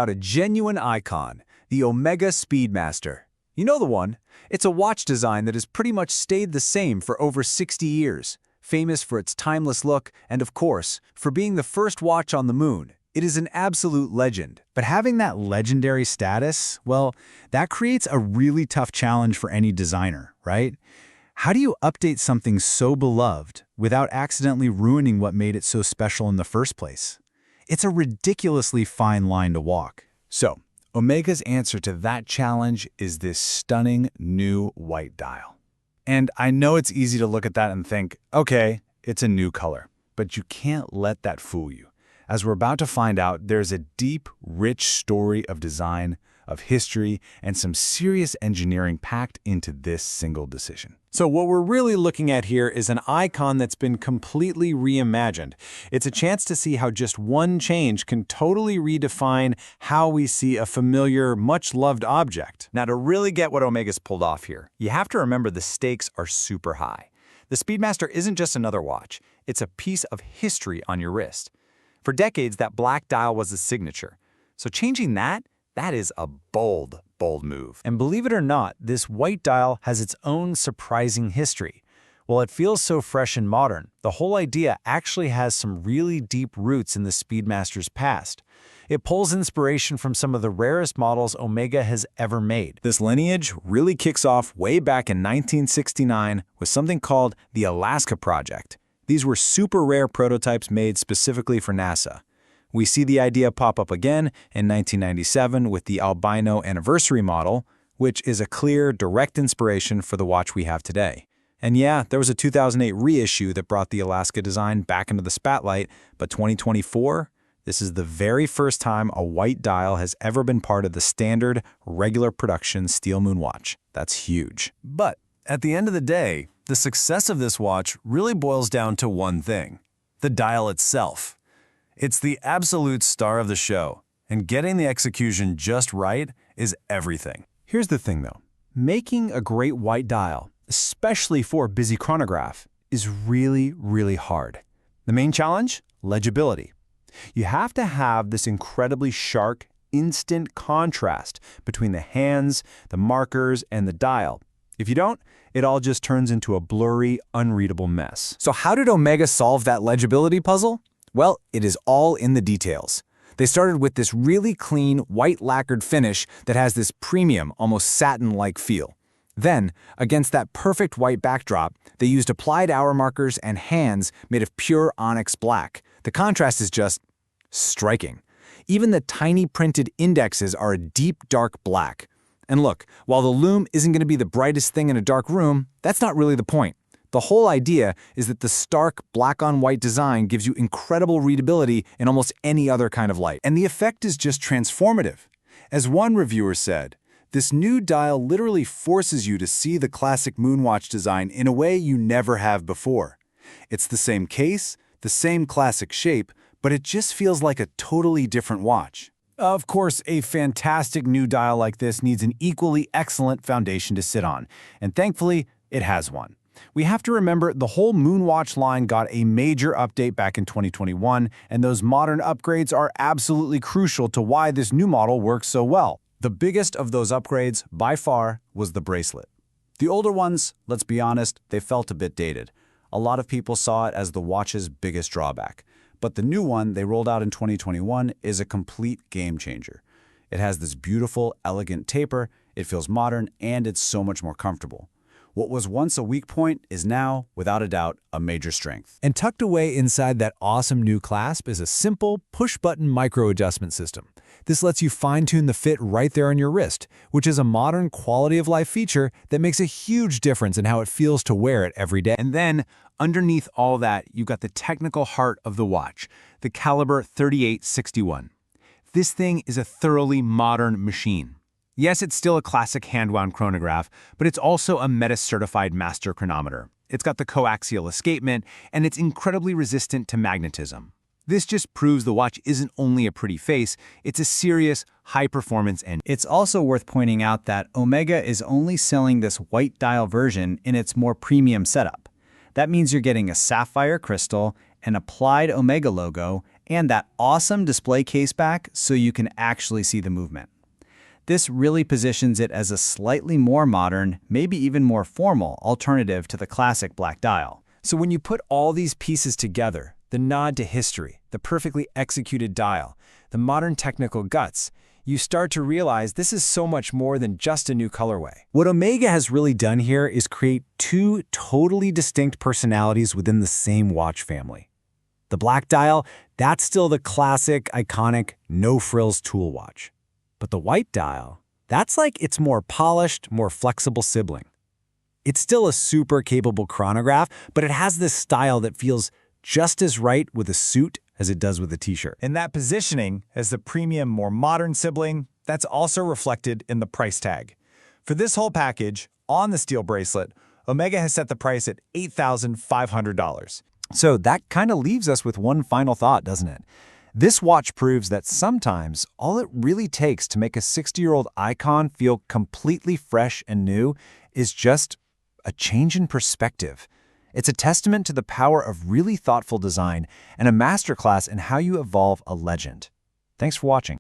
About a genuine icon, the Omega Speedmaster. You know the one. It's a watch design that has pretty much stayed the same for over 60 years, famous for its timeless look and, of course, for being the first watch on the moon. It is an absolute legend. But having that legendary status, well, that creates a really tough challenge for any designer, right? How do you update something so beloved without accidentally ruining what made it so special in the first place? It's a ridiculously fine line to walk. So, Omega's answer to that challenge is this stunning new white dial. And I know it's easy to look at that and think, okay, it's a new color, but you can't let that fool you. As we're about to find out, there's a deep, rich story of design, of history, and some serious engineering packed into this single decision. So what we're really looking at here is an icon that's been completely reimagined. It's a chance to see how just one change can totally redefine how we see a familiar, much-loved object. Now, to really get what Omega's pulled off here, you have to remember the stakes are super high. The Speedmaster isn't just another watch. It's a piece of history on your wrist. For decades, that black dial was the signature. So changing that is a bold, bold move. And believe it or not, this white dial has its own surprising history. While it feels so fresh and modern, the whole idea actually has some really deep roots in the Speedmaster's past. It pulls inspiration from some of the rarest models Omega has ever made. This lineage really kicks off way back in 1969 with something called the Alaska Project. These were super rare prototypes made specifically for NASA. We see the idea pop up again in 1997 with the Albino Anniversary model, which is a clear, direct inspiration for the watch we have today. And yeah, there was a 2008 reissue that brought the Alaska design back into the spotlight, but 2024, this is the very first time a white dial has ever been part of the standard, regular production steel moonwatch. That's huge. But at the end of the day, the success of this watch really boils down to one thing: the dial itself. It's the absolute star of the show, and getting the execution just right is everything. Here's the thing though, making a great white dial, especially for a busy chronograph, is really, really hard. The main challenge? Legibility. You have to have this incredibly sharp, instant contrast between the hands, the markers, and the dial. If you don't, it all just turns into a blurry, unreadable mess. So how did Omega solve that legibility puzzle? Well, it is all in the details. They started with this really clean, white-lacquered finish that has this premium, almost satin-like feel. Then, against that perfect white backdrop, they used applied hour markers and hands made of pure onyx-black. The contrast is just striking. Even the tiny printed indexes are a deep, dark black. And look, while the lume isn't going to be the brightest thing in a dark room, that's not really the point. The whole idea is that the stark black-on-white design gives you incredible readability in almost any other kind of light. And the effect is just transformative. As one reviewer said, this new dial literally forces you to see the classic Moonwatch design in a way you never have before. It's the same case, the same classic shape, but it just feels like a totally different watch. Of course, a fantastic new dial like this needs an equally excellent foundation to sit on, and thankfully, it has one. We have to remember the whole Moonwatch line got a major update back in 2021, and those modern upgrades are absolutely crucial to why this new model works so well. The biggest of those upgrades, by far, was the bracelet. The older ones, let's be honest, they felt a bit dated. A lot of people saw it as the watch's biggest drawback. But the new one they rolled out in 2021 is a complete game changer. It has this beautiful, elegant taper, it feels modern, and it's so much more comfortable. What was once a weak point is now, without a doubt, a major strength. And tucked away inside that awesome new clasp is a simple, push-button micro-adjustment system. This lets you fine-tune the fit right there on your wrist, which is a modern quality-of-life feature that makes a huge difference in how it feels to wear it every day. And then, underneath all that, you've got the technical heart of the watch, the caliber 3861. This thing is a thoroughly modern machine. Yes, it's still a classic hand-wound chronograph, but it's also a METIS-certified master chronometer. It's got the coaxial escapement, and it's incredibly resistant to magnetism. This just proves the watch isn't only a pretty face, it's a serious, high-performance engine. It's also worth pointing out that Omega is only selling this white dial version in its more premium setup. That means you're getting a sapphire crystal, an applied Omega logo, and that awesome display case back so you can actually see the movement. This really positions it as a slightly more modern, maybe even more formal alternative to the classic black dial. So when you put all these pieces together, the nod to history, the perfectly executed dial, the modern technical guts, you start to realize this is so much more than just a new colorway. What Omega has really done here is create two totally distinct personalities within the same watch family. The black dial, that's still the classic, iconic, no-frills tool watch. But the white dial, that's like its more polished, more flexible sibling. It's still a super capable chronograph, but it has this style that feels just as right with a suit as it does with a t-shirt. And that positioning as the premium, more modern sibling, that's also reflected in the price tag. For this whole package, on the steel bracelet, Omega has set the price at $8,500. So that kind of leaves us with one final thought, doesn't it? This watch proves that sometimes all it really takes to make a 60-year-old icon feel completely fresh and new is just a change in perspective. It's a testament to the power of really thoughtful design and a masterclass in how you evolve a legend. Thanks for watching.